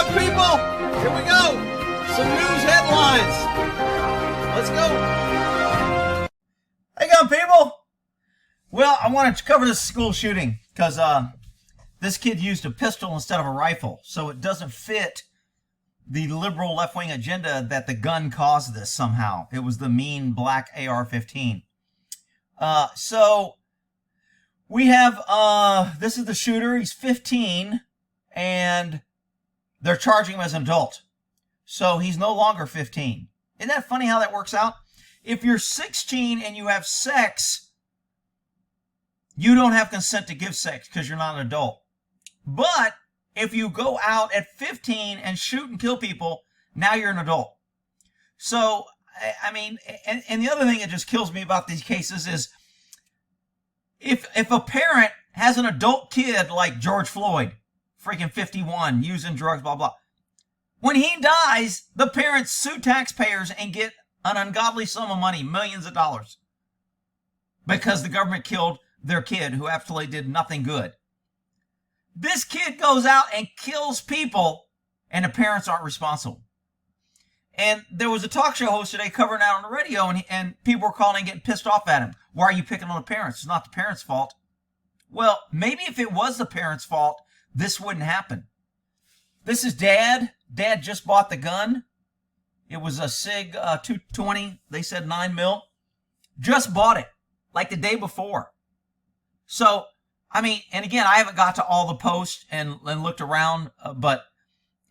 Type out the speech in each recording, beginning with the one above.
on, people! Here we go! Some news headlines. Let's go. How you going, people? Well, I wanted to cover this school shooting because this kid used a pistol instead of a rifle, so it doesn't fit the liberal left-wing agenda that the gun caused this somehow. It was the mean black AR-15. So we have, this is the shooter. He's 15, and they're charging him as an adult. So he's no longer 15. Isn't that funny how that works out? If you're 16 and you have sex, you don't have consent to give sex because you're not an adult. But if you go out at 15 and shoot and kill people, now you're an adult. So, I mean, and the other thing that just kills me about these cases is if a parent has an adult kid like George Floyd, freaking 51, using drugs, blah, blah, when he dies, the parents sue taxpayers and get an ungodly sum of money, millions of dollars, because the government killed their kid who absolutely did nothing good. This kid goes out and kills people, and the parents aren't responsible. And there was a talk show host today covering that on the radio, and people were calling and getting pissed off at him. Why are you picking on the parents? It's not the parents' fault. Well, maybe if it was the parents' fault, this wouldn't happen. This is Dad. Dad just bought the gun. It was a SIG 220. They said 9mm. Just bought it, like the day before. So, I mean, and again, I haven't got to all the posts and looked around, but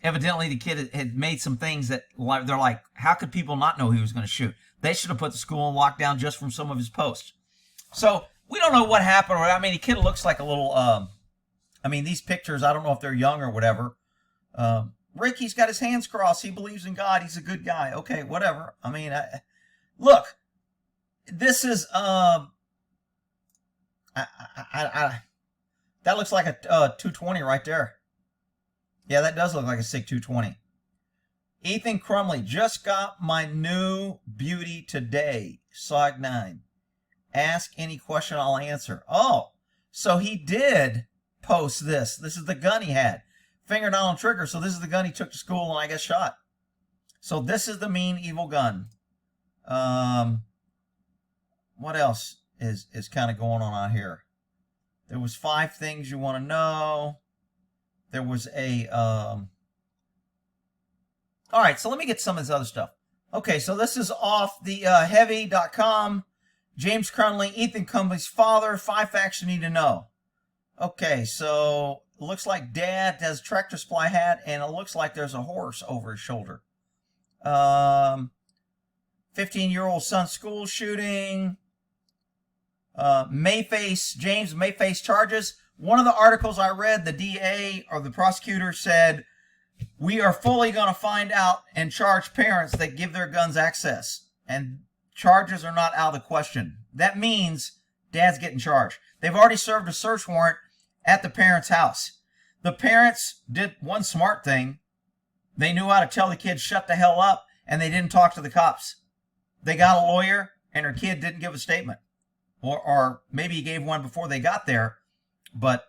evidently the kid had made some things that they're like, how could people not know he was going to shoot? They should have put the school in lockdown just from some of his posts. So we don't know what happened. I mean, the kid looks like a little, I mean, these pictures, I don't know if they're young or whatever. Rick, he's got his hands crossed. He believes in God. He's a good guy. Okay, whatever. I mean, look, this is, that looks like a 220 right there. Yeah, that does look like a SIG 220. Ethan Crumbley, just got my new beauty today. SOG 9. Ask any question, I'll answer. Oh, so he did post this. This is the gun he had. Finger down on trigger. So this is the gun he took to school and I guess shot. So this is the mean, evil gun. What else is kind of going on out here? There was 5 things you want to know. There was a, all right, so let me get some of this other stuff. Okay, so this is off the heavy.com. James Crumbley, Ethan Crumbley's father, 5 facts you need to know. Okay, so it looks like Dad has a Tractor Supply hat, and it looks like there's a horse over his shoulder. 15-year-old son school shooting. James Mayface charges. One of the articles I read, the DA or the prosecutor said, we are fully going to find out and charge parents that give their guns access. And charges are not out of the question. That means Dad's getting charged. They've already served a search warrant at the parents' house. The parents did one smart thing. They knew how to tell the kid shut the hell up, and they didn't talk to the cops. They got a lawyer, and her kid didn't give a statement. Or maybe he gave one before they got there, but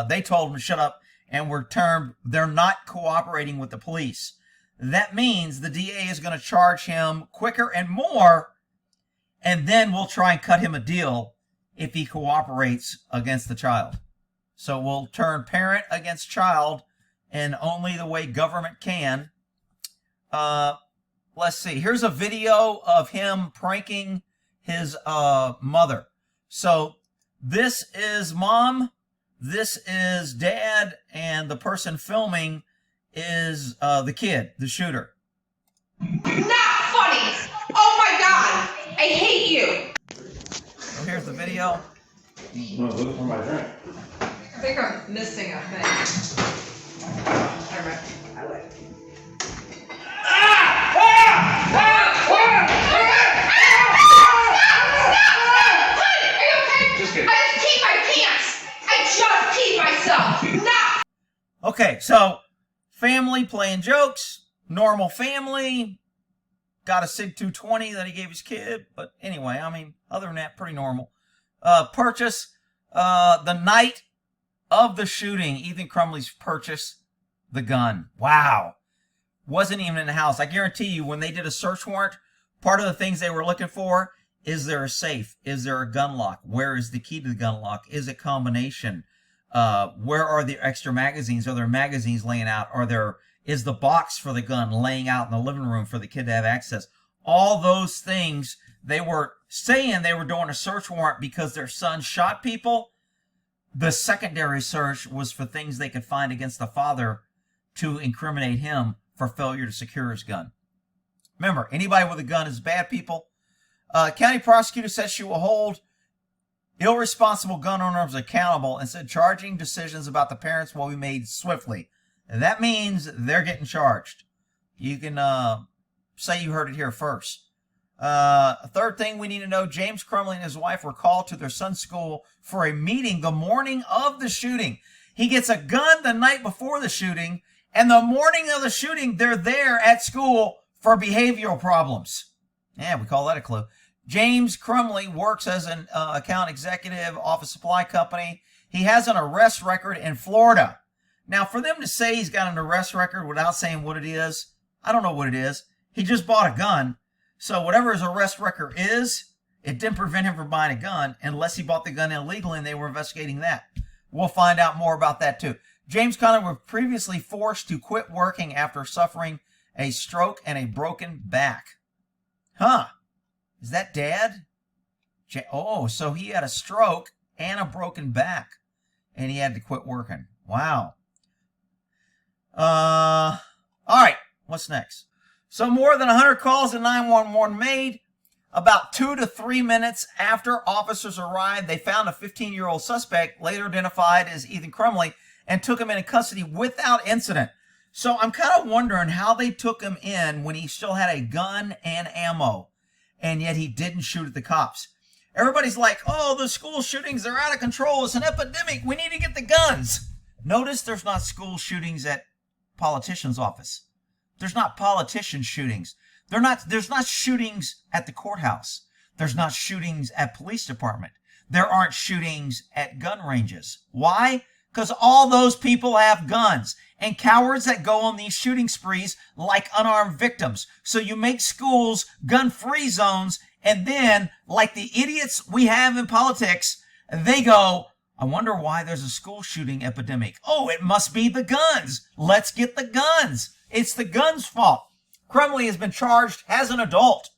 they told him to shut up and were termed, they're not cooperating with the police. That means the DA is going to charge him quicker and more, and then we'll try and cut him a deal if he cooperates against the child. So we'll turn parent against child in only the way government can. Let's see. Here's a video of him pranking his mother. So this is Mom, this is Dad, and the person filming is the kid, the shooter. Not funny! Oh my God! I hate you! So here's the video. No, look for my drink. I think I'm missing a thing. Never mind. I like it. Okay, so family playing jokes, normal family, got a SIG 220 that he gave his kid, but anyway, I mean, other than that, pretty normal. Purchase, the night of the shooting, Ethan Crumbley's purchased the gun. Wow. wasn't even in the house. I guarantee you, when they did a search warrant, part of the things they were looking for, is there a safe? Is there a gun lock? Where is the key to the gun lock? Is it combination? Where are the extra magazines? Are there magazines laying out? Is the box for the gun laying out in the living room for the kid to have access? All those things, they were saying they were doing a search warrant because their son shot people. The secondary search was for things they could find against the father to incriminate him for failure to secure his gun. Remember, anybody with a gun is bad, people. County prosecutor says she will hold irresponsible gun owners accountable and said charging decisions about the parents will be made swiftly. And that means they're getting charged. You can say you heard it here first. A third thing we need to know, James Crumbley and his wife were called to their son's school for a meeting the morning of the shooting. He gets a gun the night before the shooting, and the morning of the shooting, they're there at school for behavioral problems. Yeah, we call that a clue. James Crumbley works as an account executive, office supply company. He has an arrest record in Florida. Now, for them to say he's got an arrest record without saying what it is, I don't know what it is. He just bought a gun. So whatever his arrest record is, it didn't prevent him from buying a gun unless he bought the gun illegally and they were investigating that. We'll find out more about that too. James Conner was previously forced to quit working after suffering a stroke and a broken back. Huh. Is that Dad? Oh, so he had a stroke and a broken back and he had to quit working. Wow. All right. What's next? So more than 100 calls to 911 made. About 2 to 3 minutes after officers arrived, they found a 15-year-old suspect, later identified as Ethan Crumbley, and took him into custody without incident. So I'm kind of wondering how they took him in when he still had a gun and ammo, and yet he didn't shoot at the cops. Everybody's like, oh, the school shootings are out of control. It's an epidemic. We need to get the guns. Notice there's not school shootings at politicians' office. There's not politician shootings. There's not shootings at the courthouse. There's not shootings at police department. There aren't shootings at gun ranges. Why? Because all those people have guns. And cowards that go on these shooting sprees like unarmed victims. So you make schools gun-free zones, and then, like the idiots we have in politics, they go, I wonder why there's a school shooting epidemic. Oh, it must be the guns. Let's get the guns. It's the guns' fault. Crumbley has been charged as an adult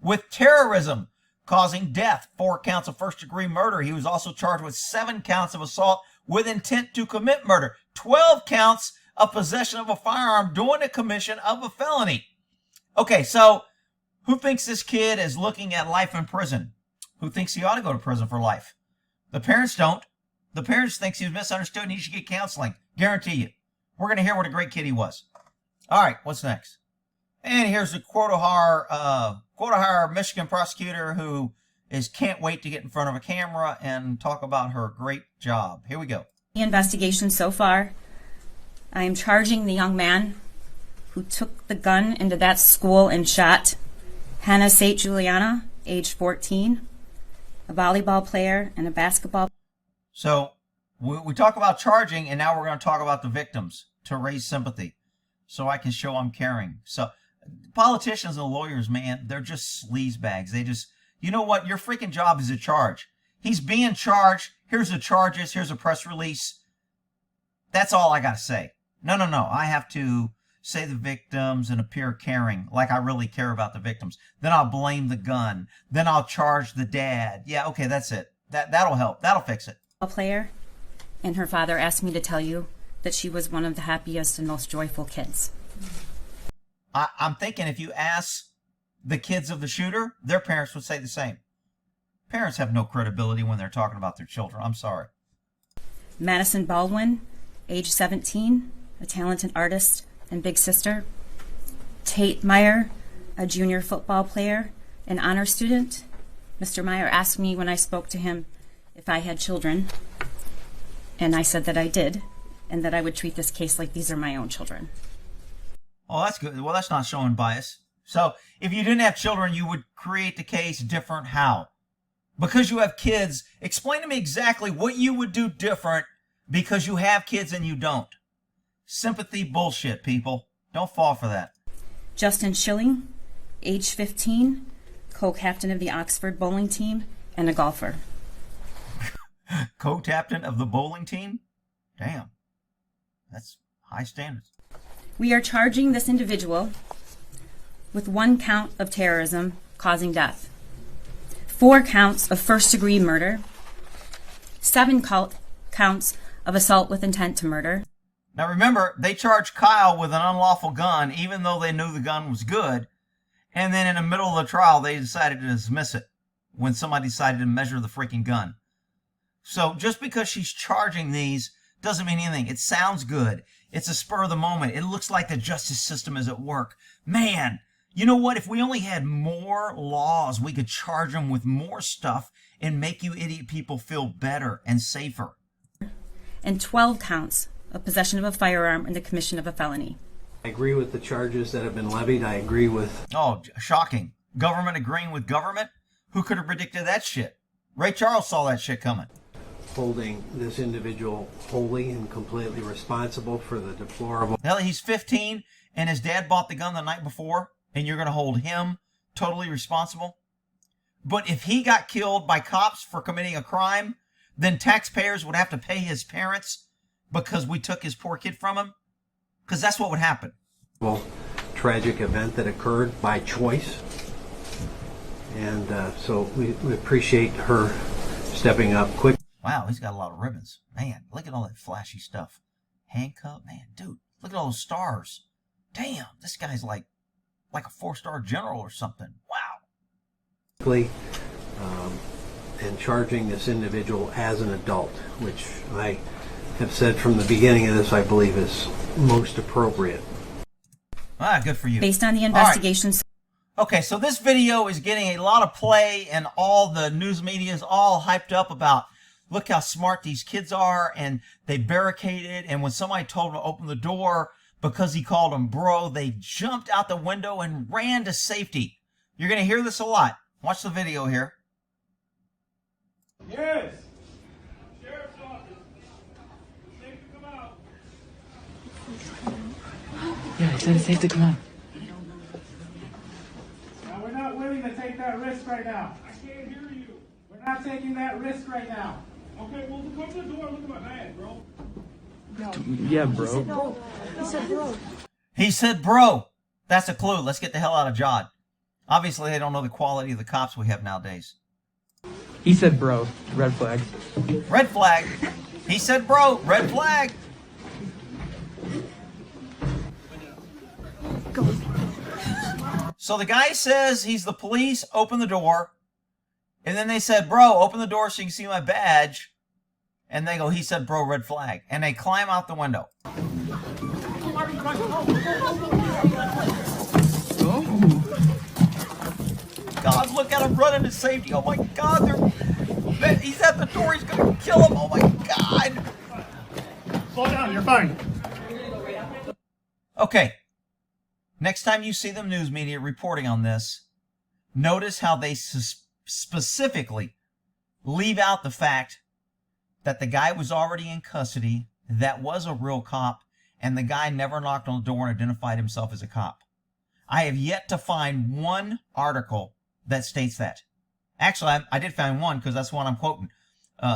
with terrorism, causing death, 4 counts of first-degree murder. He was also charged with 7 counts of assault with intent to commit murder, 12 counts of possession of a firearm during the commission of a felony. Okay, so who thinks this kid is looking at life in prison? Who thinks he ought to go to prison for life? The parents don't. The parents think he was misunderstood and he should get counseling. Guarantee you. We're going to hear what a great kid he was. All right, what's next? And here's the Quotaha, Michigan prosecutor who can't wait to get in front of a camera and talk about her great job. Here we go. The investigation so far, I am charging the young man who took the gun into that school and shot Hannah St. Juliana, age 14, a volleyball player and a basketball. So we talk about charging, and now we're going to talk about the victims to raise sympathy so I can show I'm caring. So politicians and lawyers, man, they're just sleazebags. They just, you know what? Your freaking job is to charge. He's being charged. Here's the charges. Here's a press release. That's all I got to say. No. I have to say the victims and appear caring, like I really care about the victims. Then I'll blame the gun. Then I'll charge the dad. Yeah, okay, that's it. That'll help. That'll fix it. Player, and her father asked me to tell you that she was one of the happiest and most joyful kids. I'm thinking if you ask the kids of the shooter, their parents would say the same. Parents have no credibility when they're talking about their children. I'm sorry. Madison Baldwin, age 17, a talented artist and big sister. Tate Meyer, a junior football player, an honor student. Mr. Meyer asked me when I spoke to him if I had children, and I said that I did, and that I would treat this case like these are my own children. Oh, that's good. Well, that's not showing bias. So if you didn't have children, you would create the case different. How? Because you have kids. Explain to me exactly what you would do different because you have kids and you don't. Sympathy bullshit, people. Don't fall for that. Justin Schilling, age 15, co-captain of the Oxford bowling team and a golfer. Co-captain of the bowling team? Damn. That's high standards. We are charging this individual with 1 count of terrorism causing death, 4 counts of first-degree murder, 7 counts of assault with intent to murder. Now remember, they charged Kyle with an unlawful gun even though they knew the gun was good. And then in the middle of the trial, they decided to dismiss it when somebody decided to measure the freaking gun. So just because she's charging these doesn't mean anything. It sounds good. It's a spur of the moment. It looks like the justice system is at work. Man, you know what? If we only had more laws, we could charge them with more stuff and make you idiot people feel better and safer. And 12 counts of possession of a firearm and the commission of a felony. I agree with the charges that have been levied. I agree with... Oh, shocking. Government agreeing with government? Who could have predicted that shit? Ray Charles saw that shit coming. Holding this individual wholly and completely responsible for the deplorable... Hell, he's 15 and his dad bought the gun the night before and you're going to hold him totally responsible? But if he got killed by cops for committing a crime, then taxpayers would have to pay his parents because we took his poor kid from him? Because that's what would happen. Tragic event that occurred by choice. And so we appreciate her stepping up quick. Wow, he's got a lot of ribbons. Man, look at all that flashy stuff. Handcuff, man, dude, look at all those stars. Damn, this guy's like a 4-star general or something. Wow. And charging this individual as an adult, which I have said from the beginning of this, I believe is most appropriate. Ah, good for you. Based on the investigations. Right. Okay, so this video is getting a lot of play and all the news media is all hyped up about look how smart these kids are and they barricaded, and when somebody told them to open the door because he called them bro, they jumped out the window and ran to safety. You're going to hear this a lot. Watch the video here. Yes. Sheriff's office. Safe to come out. Yeah, he said it's safe to come out. Now, we're not willing to take that risk right now. I can't hear you. We're not taking that risk right now. Okay, well, come to the door and look at my bag, bro. Yeah, bro. He said bro. He said bro. That's a clue. Let's get the hell out of Jod. Obviously, they don't know the quality of the cops we have nowadays. He said bro. Red flag. Red flag. He said bro. Red flag. So the guy says he's the police, open the door. And then they said, bro, open the door so you can see my badge. And they go, he said bro, red flag. And they climb out the window. God, look at him running to safety. Oh my God, he's at the door. He's going to kill him. Oh my God. Slow down, you're fine. Okay. Next time you see the news media reporting on this, notice how they specifically leave out the fact that the guy was already in custody, that was a real cop, and the guy never knocked on the door and identified himself as a cop. I have yet to find one article that states that. Actually, I did find one because that's the one I'm quoting.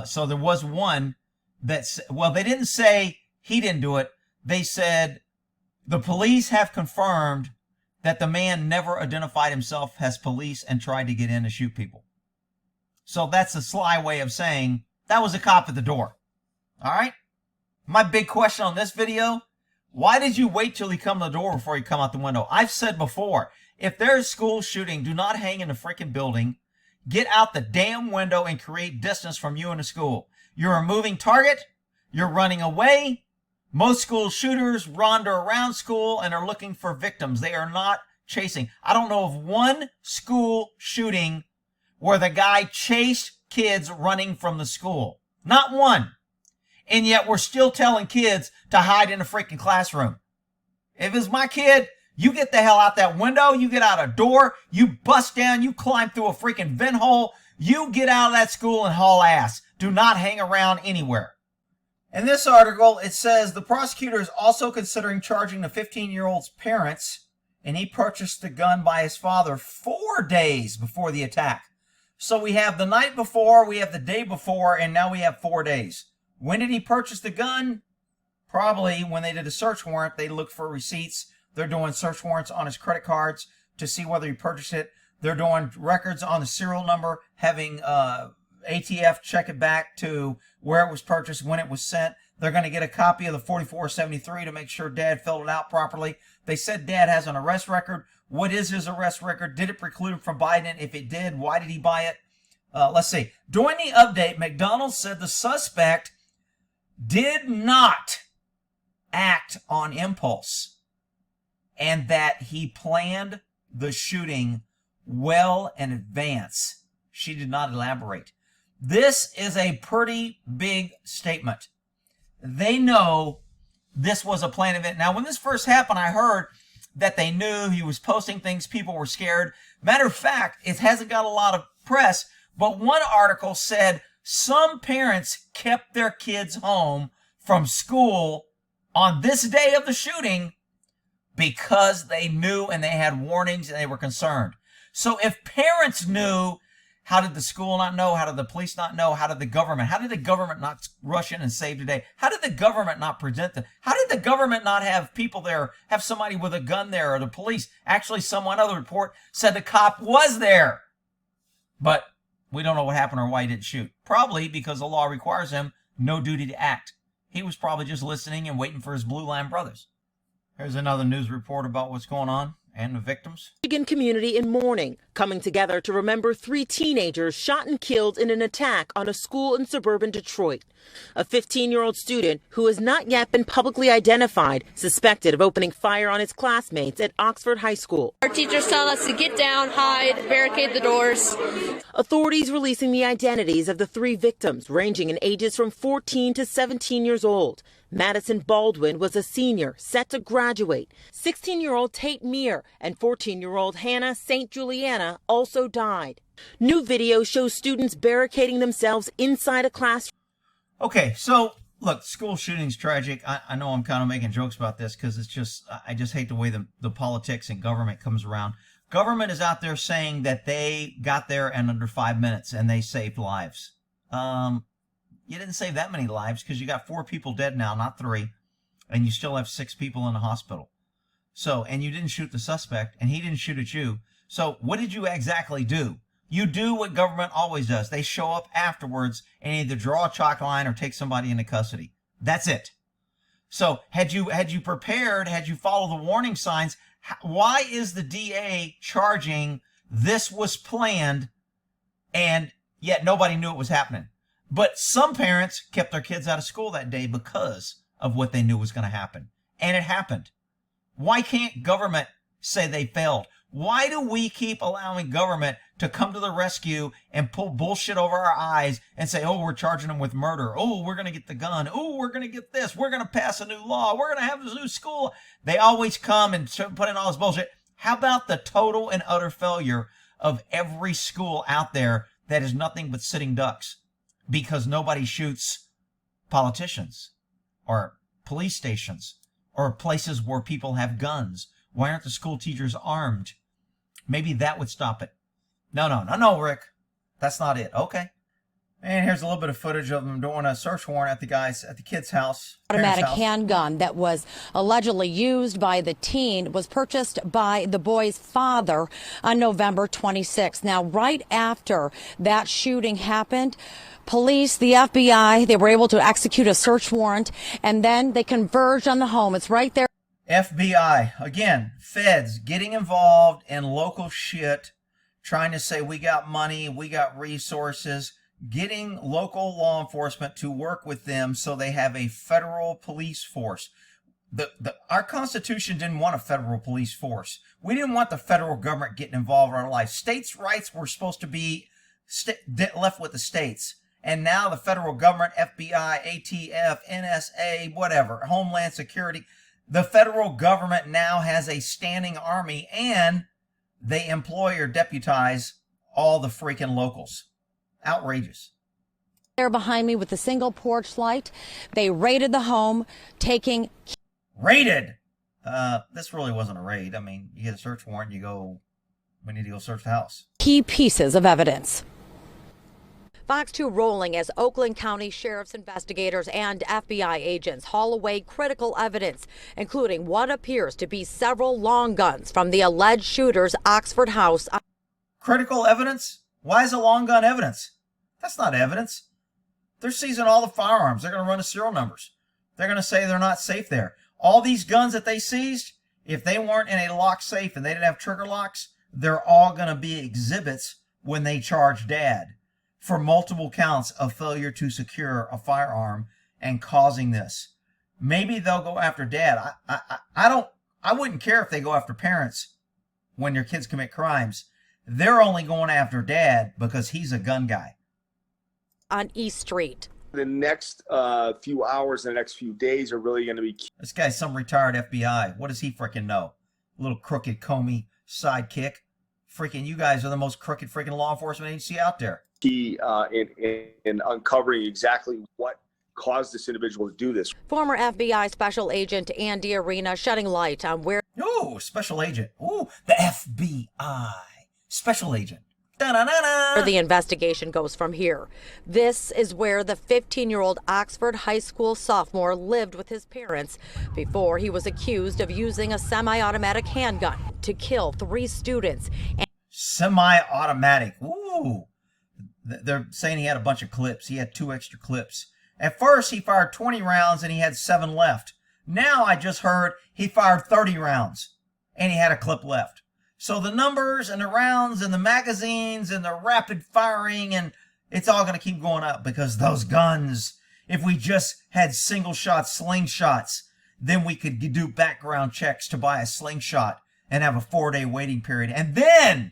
So there was one that, well, they didn't say he didn't do it. They said the police have confirmed that the man never identified himself as police and tried to get in to shoot people. So that's a sly way of saying that was a cop at the door. All right? My big question on this video, why did you wait till he come to the door before you come out the window? I've said before, if there's school shooting, do not hang in the freaking building. Get out the damn window and create distance from you and the school. You're a moving target. You're running away. Most school shooters wander around school and are looking for victims. They are not chasing. I don't know of one school shooting where the guy chased kids running from the school. Not one. And yet we're still telling kids to hide in a freaking classroom. If it's my kid, you get the hell out that window, you get out a door, you bust down, you climb through a freaking vent hole, you get out of that school and haul ass. Do not hang around anywhere. In this article, it says the prosecutor is also considering charging the 15-year-old's parents and he purchased the gun by his father 4 days before the attack. So we have the night before, we have the day before, and now we have 4 days. When did he purchase the gun? Probably when they did a search warrant, they looked for receipts. They're doing search warrants on his credit cards to see whether he purchased it. They're doing records on the serial number, having ATF check it back to where it was purchased, when it was sent. They're going to get a copy of the 4473 to make sure Dad filled it out properly. They said Dad has an arrest record. What is his arrest record? Did it preclude him from buying it? If it did, why did he buy it? Let's see. During the update, McDonald said the suspect did not act on impulse and that he planned the shooting well in advance. She did not elaborate. This is a pretty big statement. They know this was a planned event. Now, when this first happened, I heard that they knew he was posting things. People were scared. Matter of fact, it hasn't got a lot of press, but one article said some parents kept their kids home from school on this day of the shooting because they knew and they had warnings and they were concerned. So if parents knew, how did the school not know? How did the police not know? How did the government not rush in and save today? How did the government not present them? How did the government not have people there, have somebody with a gun there, or the police? Actually, someone other report said the cop was there. But we don't know what happened or why he didn't shoot. Probably because the law requires him no duty to act. He was probably just listening and waiting for his Blue Line brothers. Here's another news report about what's going on and the victims. Michigan community in mourning, coming together to remember 3 teenagers shot and killed in an attack on a school in suburban Detroit. A 15-year-old student who has not yet been publicly identified, suspected of opening fire on his classmates at Oxford High School. Our teachers tell us to get down, hide, barricade the doors. Authorities releasing the identities of the 3 victims, ranging in ages from 14 to 17 years old. Madison Baldwin was a senior, set to graduate. 16-year-old Tate Meir and 14-year-old Hannah St. Juliana also died. New video shows students barricading themselves inside a classroom. Okay, so look, school shooting's tragic. I know I'm kind of making jokes about this because it's just, I just hate the way the politics and government comes around. Government is out there saying that they got there in under 5 minutes and they saved lives. You didn't save that many lives because you got 4 people dead now, not 3, and you still have 6 people in the hospital. So, and you didn't shoot the suspect, and he didn't shoot at you. So what did you exactly do? You do what government always does. They show up afterwards and either draw a chalk line or take somebody into custody. That's it. So had you prepared, had you followed the warning signs, why is the DA charging this was planned and yet nobody knew it was happening? But some parents kept their kids out of school that day because of what they knew was going to happen. And it happened. Why can't government say they failed? Why do we keep allowing government to come to the rescue and pull bullshit over our eyes and say, oh, we're charging them with murder. Oh, we're going to get the gun. Oh, we're going to get this. We're going to pass a new law. We're going to have this new school. They always come and put in all this bullshit. How about the total and utter failure of every school out there that is nothing but sitting ducks? Because nobody shoots politicians or police stations or places where people have guns. Why aren't the school teachers armed? Maybe that would stop it. No, Rick. That's not it. Okay. And here's a little bit of footage of them doing a search warrant at the kid's house. Automatic handgun that was allegedly used by the teen was purchased by the boy's father on November 26th. Now, right after that shooting happened, police, the FBI, they were able to execute a search warrant, and then they converged on the home. It's right there. FBI, again, feds getting involved in local shit, trying to say we got money, we got resources, getting local law enforcement to work with them so they have a federal police force. Our Constitution didn't want a federal police force. We didn't want the federal government getting involved in our lives. States' rights were supposed to be left with the states. And now the federal government, FBI, ATF, NSA, whatever, Homeland Security, the federal government now has a standing army and they employ or deputize all the freaking locals. Outrageous. There behind me with the single porch light. They raided the home, taking... Raided? this really wasn't a raid. I mean, you get a search warrant, you go, we need to go search the house. Key pieces of evidence. Fox 2 rolling as Oakland County Sheriff's investigators and FBI agents haul away critical evidence, including what appears to be several long guns from the alleged shooter's Oxford house. Critical evidence? Why is it long gun evidence? That's not evidence. They're seizing all the firearms. They're going to run the serial numbers. They're going to say they're not safe there. All these guns that they seized, if they weren't in a locked safe and they didn't have trigger locks, they're all going to be exhibits when they charge Dad for multiple counts of failure to secure a firearm and causing this. Maybe they'll go after Dad. I wouldn't care if they go after parents when their kids commit crimes. They're only going after Dad because he's a gun guy. On East Street. The next few hours and the next few days are really going to be key. This guy's some retired FBI. What does he freaking know? Little crooked Comey sidekick. Freaking, you guys are the most crooked freaking law enforcement agency out there. Key in uncovering exactly what caused this individual to do this. Former FBI Special Agent Andy Arena shedding light on where... Ooh, special agent. Ooh, the FBI. Special agent. Da-na-na-na. Where the investigation goes from here. This is where the 15-year-old Oxford High School sophomore lived with his parents before he was accused of using a semi-automatic handgun to kill 3 students. Semi-automatic. Ooh. They're saying he had a bunch of clips. He had 2 extra clips. At first, he fired 20 rounds and he had 7 left. Now I just heard he fired 30 rounds and he had a clip left. So the numbers and the rounds and the magazines and the rapid firing, and it's all going to keep going up because those guns, if we just had single shot slingshots, then we could do background checks to buy a slingshot and have a 4-day waiting period. And then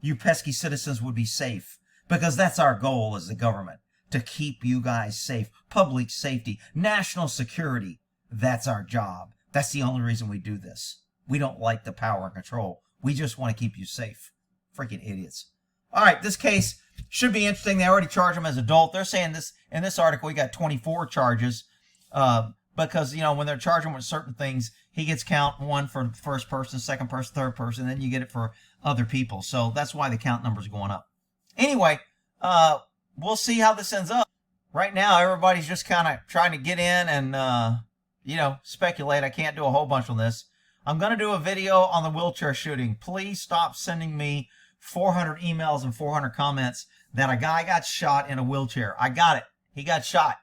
you pesky citizens would be safe, because that's our goal as the government, to keep you guys safe. Public safety, national security. That's our job. That's the only reason we do this. We don't like the power and control. We just want to keep you safe. Freaking idiots. All right, this case should be interesting. They already charged him as adult. They're saying this in this article, he got 24 charges because, you know, when they're charging him with certain things, he gets count 1 for first person, second person, third person, then you get it for other people. So that's why the count numbers are going up. Anyway, we'll see how this ends up. Right now, everybody's just kind of trying to get in and, you know, speculate. I can't do a whole bunch on this. I'm going to do a video on the wheelchair shooting. Please stop sending me 400 emails and 400 comments that a guy got shot in a wheelchair. I got it. He got shot.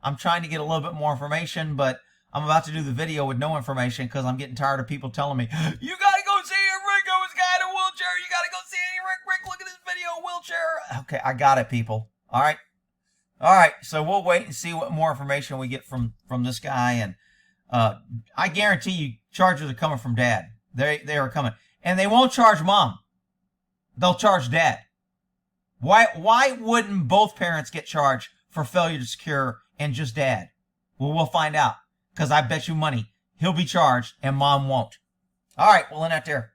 I'm trying to get a little bit more information, but I'm about to do the video with no information because I'm getting tired of people telling me, you got to go see it, Rick. I was a guy in a wheelchair. You got to go see it, Rick. Look at this video, wheelchair. Okay, I got it, people. All right. All right, so we'll wait and see what more information we get from this guy. And I guarantee you charges are coming from Dad. They are coming. And they won't charge Mom. They'll charge Dad. Why wouldn't both parents get charged for failure to secure and just Dad? Well, we'll find out. Because I bet you money he'll be charged and Mom won't. All right, we'll end that there.